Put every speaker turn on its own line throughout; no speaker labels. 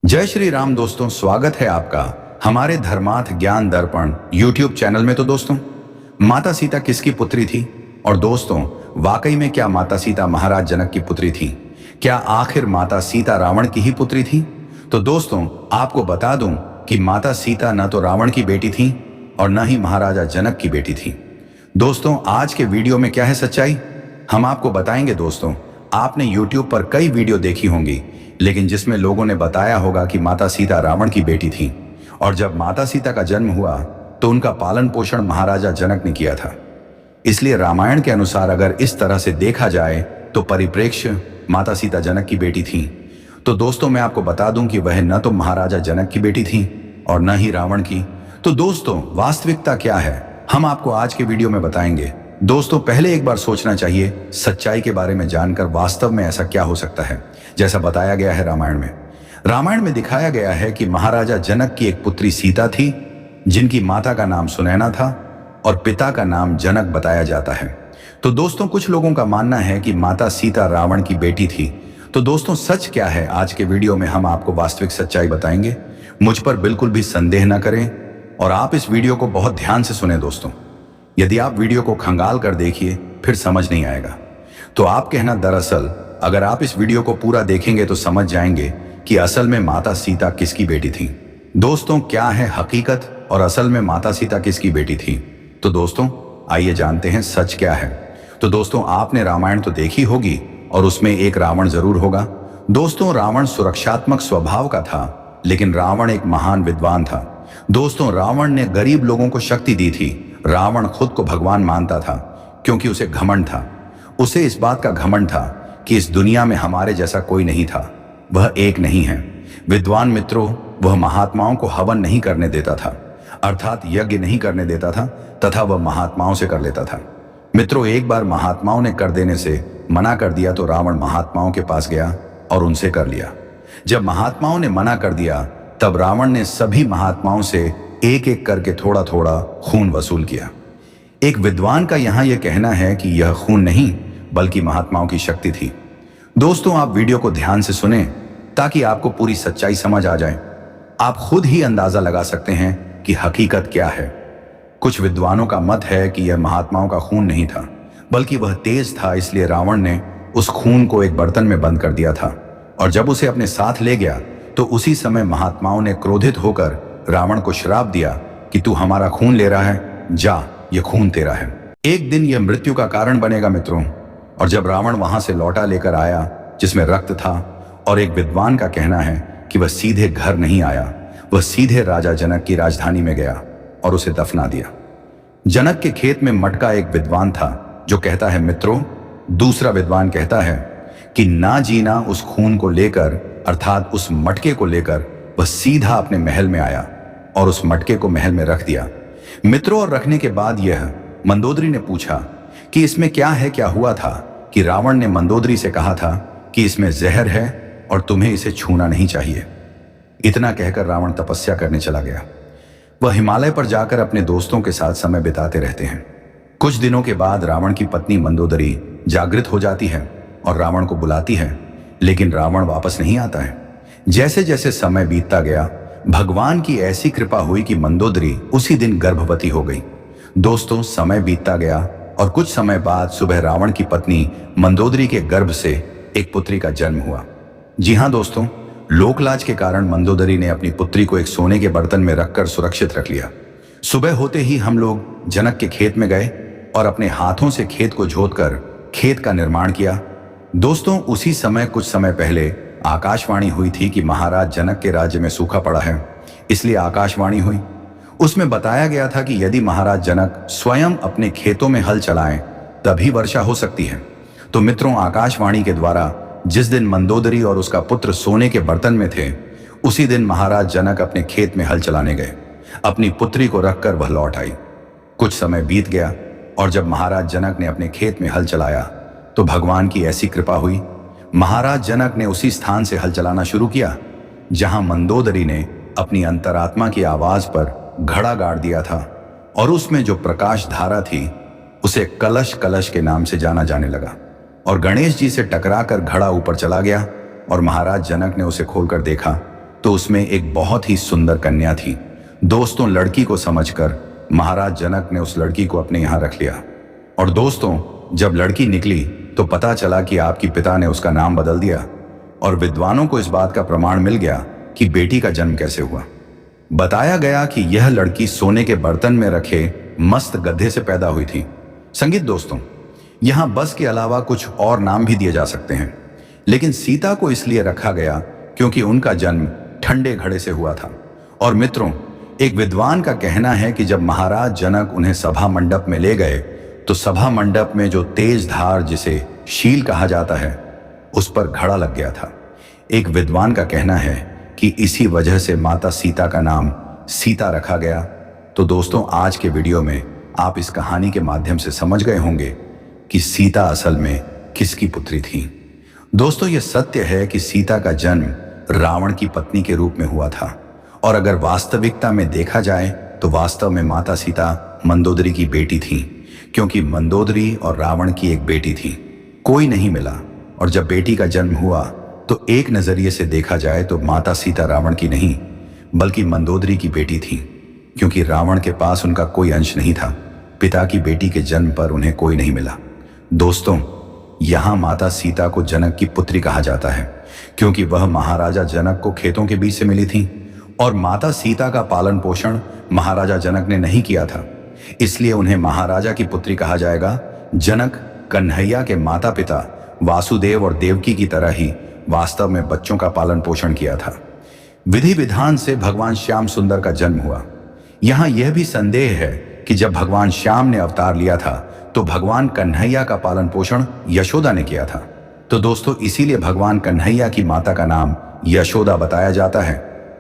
जय श्री राम दोस्तों, स्वागत है आपका हमारे धर्मार्थ ज्ञान दर्पण YouTube चैनल में। तो दोस्तों, माता सीता किसकी पुत्री थी? और दोस्तों, वाकई में क्या माता सीता महाराज जनक की पुत्री थी? क्या आखिर माता सीता रावण की ही पुत्री थी? तो दोस्तों, आपको बता दूं कि माता सीता न तो रावण की बेटी थी और न ही महाराजा जनक की बेटी थी। दोस्तों, आज के वीडियो में क्या है सच्चाई, हम आपको बताएंगे। दोस्तों, आपने YouTube पर कई वीडियो देखी होंगी, लेकिन जिसमें लोगों ने बताया होगा कि माता सीता रावण की बेटी थी और जब माता सीता का जन्म हुआ तो उनका पालन पोषण महाराजा जनक ने किया था। इसलिए रामायण के अनुसार अगर इस तरह से देखा जाए तो परिप्रेक्ष्य माता सीता जनक की बेटी थी। तो दोस्तों, मैं आपको बता दूं कि वह न तो महाराजा जनक की बेटी थी और न ही रावण की। तो दोस्तों, वास्तविकता क्या है, हम आपको आज के वीडियो में बताएंगे। दोस्तों, पहले एक बार सोचना चाहिए सच्चाई के बारे में जानकर वास्तव में ऐसा क्या हो सकता है जैसा बताया गया है रामायण में। रामायण में दिखाया गया है कि महाराजा जनक की एक पुत्री सीता थी, जिनकी माता का नाम सुनैना था और पिता का नाम जनक बताया जाता है। तो दोस्तों, कुछ लोगों का मानना है कि माता सीता रावण की बेटी थी। तो दोस्तों, सच क्या है, आज के वीडियो में हम आपको वास्तविक सच्चाई बताएंगे। मुझ पर बिल्कुल भी संदेह न करें और आप इस वीडियो को बहुत ध्यान से सुने। दोस्तों, यदि आप वीडियो को खंगाल कर देखिए फिर समझ नहीं आएगा। तो आप कहना, दरअसल अगर आप इस वीडियो को पूरा देखेंगे तो समझ जाएंगे कि असल में माता सीता किसकी बेटी थी। दोस्तों, क्या है हकीकत और असल में माता सीता किसकी बेटी थी? तो दोस्तों, आइए जानते हैं सच क्या है। तो दोस्तों, आपने रामायण तो देखी होगी और उसमें एक रावण जरूर होगा। दोस्तों, रावण सुरक्षात्मक स्वभाव का था, लेकिन रावण एक महान विद्वान था। दोस्तों, रावण ने गरीब लोगों को शक्ति दी थी। रावण खुद को भगवान मानता था क्योंकि उसे घमंड था। उसे इस बात का घमंड था कि इस दुनिया में हमारे जैसा कोई नहीं था, वह एक नहीं है। विद्वान मित्रों, वह महात्माओं को हवन नहीं करने देता था, अर्थात यज्ञ नहीं करने देता था, तथा वह महात्माओं से कर लेता था। मित्रों, एक बार महात्माओं ने कर देने से मना कर दिया तो रावण महात्माओं के पास गया और उनसे कर लिया। जब महात्माओं ने मना कर दिया तब रावण ने सभी महात्माओं से एक एक करके थोड़ा थोड़ा खून वसूल किया। एक विद्वान का यहां यह कहना है कि यह खून नहीं बल्कि महात्माओं की शक्ति थी। दोस्तों, आप वीडियो को ध्यान से सुने ताकि आपको पूरी सच्चाई समझ आ जाए। आप खुद ही अंदाजा लगा सकते हैं कि हकीकत क्या है। कुछ विद्वानों का मत है कि यह महात्माओं का खून नहीं था बल्कि वह तेज था, इसलिए रावण ने उस खून को एक बर्तन में बंद कर दिया था और जब उसे अपने साथ ले गया तो उसी समय महात्माओं ने क्रोधित होकर रावण को श्राप दिया कि तू हमारा खून ले रहा है, जा, यह खून तेरा है। एक दिन यह मृत्यु का कारण बनेगा मित्रों। और जब रावण वहां से लौटा लेकर आया जिसमें रक्त था, और एक विद्वान का कहना है कि वह सीधे घर नहीं आया, वह सीधे राजा जनक की राजधानी में गया और उसे दफना दिया। जनक के खेत में मटका एक विद्वान था जो कहता है मित्रों, दूसरा विद्वान कहता है कि ना जीना उस खून को लेकर, अर्थात उस मटके को लेकर वह सीधा अपने महल में आया और उस मटके को महल में रख दिया। मित्रों, और रखने के बाद यह मंदोदरी ने पूछा कि इसमें क्या है। क्या हुआ था कि रावण ने मंदोदरी से कहा था कि इसमें जहर है और तुम्हें इसे छूना नहीं चाहिए। इतना कहकर रावण तपस्या करने चला गया। वह हिमालय पर जाकर अपने दोस्तों के साथ समय बिताते रहते हैं। कुछ दिनों के बाद रावण की पत्नी मंदोदरी जागृत हो जाती है और रावण को बुलाती है, लेकिन रावण वापस नहीं आता है। जैसे जैसे समय बीतता गया, भगवान की ऐसी कृपा हुई कि मंदोदरी उसी दिन गर्भवती हो गई। दोस्तों, समय बीतता गया और कुछ समय बाद सुबह रावण की पत्नी मंदोदरी के गर्भ से एक पुत्री का जन्म हुआ। जी हाँ दोस्तों, लोकलाज के कारण मंदोदरी ने अपनी पुत्री को एक सोने के बर्तन में रखकर सुरक्षित रख लिया। सुबह होते ही हम लोग जनक के खेत में गए और अपने हाथों से खेत को जोतकर खेत का निर्माण किया। दोस्तों, उसी समय कुछ समय पहले आकाशवाणी हुई थी कि महाराज जनक के राज्य में सूखा पड़ा है, इसलिए आकाशवाणी हुई। उसमें बताया गया था कि यदि महाराज जनक स्वयं अपने खेतों में हल चलाएं तभी वर्षा हो सकती है। तो मित्रों, आकाशवाणी के द्वारा जिस दिन मंदोदरी और उसका पुत्र सोने के बर्तन में थे, उसी दिन महाराज जनक अपने खेत में हल चलाने गए। अपनी पुत्री को रखकर वह लौट आई। कुछ समय बीत गया और जब महाराज जनक ने अपने खेत में हल चलाया तो भगवान की ऐसी कृपा हुई, महाराज जनक ने उसी स्थान से हल चलाना शुरू किया जहां मंदोदरी ने अपनी अंतरात्मा की आवाज पर घड़ा गाड़ दिया था, और उसमें जो प्रकाश धारा थी उसे कलश कलश के नाम से जाना जाने लगा। और गणेश जी से टकराकर घड़ा ऊपर चला गया और महाराज जनक ने उसे खोलकर देखा तो उसमें एक बहुत ही सुंदर कन्या थी। दोस्तों, लड़की को समझकर महाराज जनक ने उस लड़की को अपने यहाँ रख लिया। और दोस्तों, जब लड़की निकली तो पता चला कि आपकी पिता ने उसका नाम बदल दिया और विद्वानों को इस बात का प्रमाण मिल गया कि बेटी का जन्म कैसे हुआ। बताया गया कि यह लड़की सोने के बर्तन में रखे मस्त गधे से पैदा हुई थी। संगीत दोस्तों, यहां बस के अलावा कुछ और नाम भी दिए जा सकते हैं, लेकिन सीता को इसलिए रखा गया क्योंकि उनका जन्म ठंडे घड़े से हुआ था। और मित्रों, एक विद्वान का कहना है कि जब महाराज जनक उन्हें सभा मंडप में ले गए तो सभा मंडप में जो तेज धार, जिसे शील कहा जाता है, उस पर घड़ा लग गया था। एक विद्वान का कहना है कि इसी वजह से माता सीता का नाम सीता रखा गया। तो दोस्तों, आज के वीडियो में आप इस कहानी के माध्यम से समझ गए होंगे कि सीता असल में किसकी पुत्री थी। दोस्तों, यह सत्य है कि सीता का जन्म रावण की पत्नी के रूप में हुआ था, और अगर वास्तविकता में देखा जाए तो वास्तव में माता सीता मंदोदरी की बेटी थी, क्योंकि मंदोदरी और रावण की एक बेटी थी। कोई नहीं मिला, और जब बेटी का जन्म हुआ तो एक नजरिए से देखा जाए तो माता सीता रावण की नहीं बल्कि मंदोदरी की बेटी थी, क्योंकि रावण के पास उनका कोई अंश नहीं था। पिता की बेटी के जन्म पर उन्हें कोई नहीं मिला। दोस्तों, यहां माता सीता को जनक की पुत्री कहा जाता है, क्योंकि वह महाराजा जनक को खेतों के बीच से मिली थी, और माता सीता का पालन पोषण महाराजा जनक ने नहीं किया था, इसलिए उन्हें महाराजा की पुत्री कहा जाएगा। जनक कन्हैया के माता पिता वासुदेव और देवकी की तरह ही वास्तव में बच्चों का पालन पोषण किया था। विधि विधान से भगवान श्याम सुंदर का जन्म हुआ। यहां यह भी संदेह है कि जब भगवान श्याम ने अवतार लिया था तो भगवान कन्हैया का पालन पोषण यशोदा ने किया था। तो दोस्तों, इसीलिए भगवान कन्हैया की माता का नाम यशोदा बताया जाता है,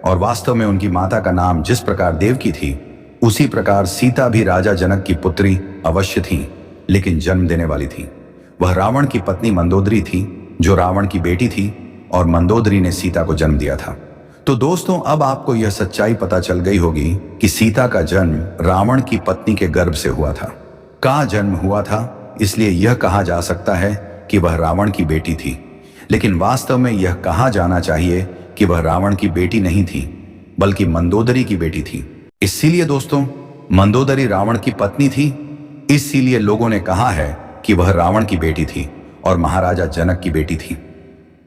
और वास्तव में उनकी माता का नाम जिस प्रकार देवकी थी, उसी प्रकार सीता भी राजा जनक की पुत्री अवश्य थी, लेकिन जन्म देने वाली थी। वह रावण की पत्नी मंदोदरी थी, जो रावण की बेटी थी, और मंदोदरी ने सीता को जन्म दिया था। तो दोस्तों, अब आपको यह सच्चाई पता चल गई होगी कि सीता का जन्म रावण की पत्नी के गर्भ से हुआ था। का जन्म हुआ था, इसलिए यह कहा जा सकता है कि वह रावण की बेटी थी, लेकिन वास्तव में यह कहा जाना चाहिए कि वह रावण की बेटी नहीं थी बल्कि मंदोदरी की बेटी थी। इसीलिए दोस्तों, मंदोदरी रावण की पत्नी थी, इसीलिए लोगों ने कहा है कि वह रावण की बेटी थी और महाराजा जनक की बेटी थी।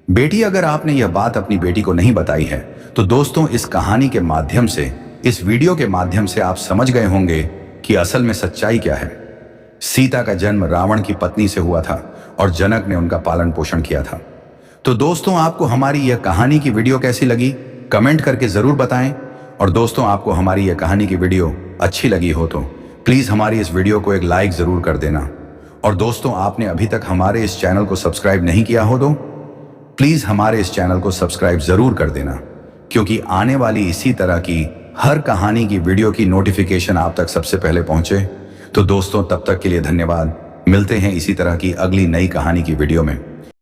बेटी, अगर आपने यह बात अपनी बेटी को नहीं बताई है तो दोस्तों, इस कहानी के माध्यम से, इस वीडियो के माध्यम से आप समझ गए होंगे कि असल में सच्चाई क्या है। सीता का जन्म रावण की पत्नी से हुआ था और जनक ने उनका पालन पोषण किया था। तो दोस्तों, आपको हमारी यह कहानी की वीडियो कैसी लगी, कमेंट करके जरूर बताएं। और दोस्तों, आपको हमारी यह कहानी की वीडियो अच्छी लगी हो तो प्लीज हमारी इस वीडियो को एक लाइक जरूर कर देना। और दोस्तों, आपने अभी तक हमारे इस चैनल को सब्सक्राइब नहीं किया हो तो प्लीज हमारे इस चैनल को सब्सक्राइब जरूर कर देना, क्योंकि आने वाली इसी तरह की हर कहानी की वीडियो की नोटिफिकेशन आप तक सबसे पहले पहुंचे। तो दोस्तों, तब तक के लिए धन्यवाद। मिलते हैं इसी तरह की अगली नई कहानी की वीडियो में।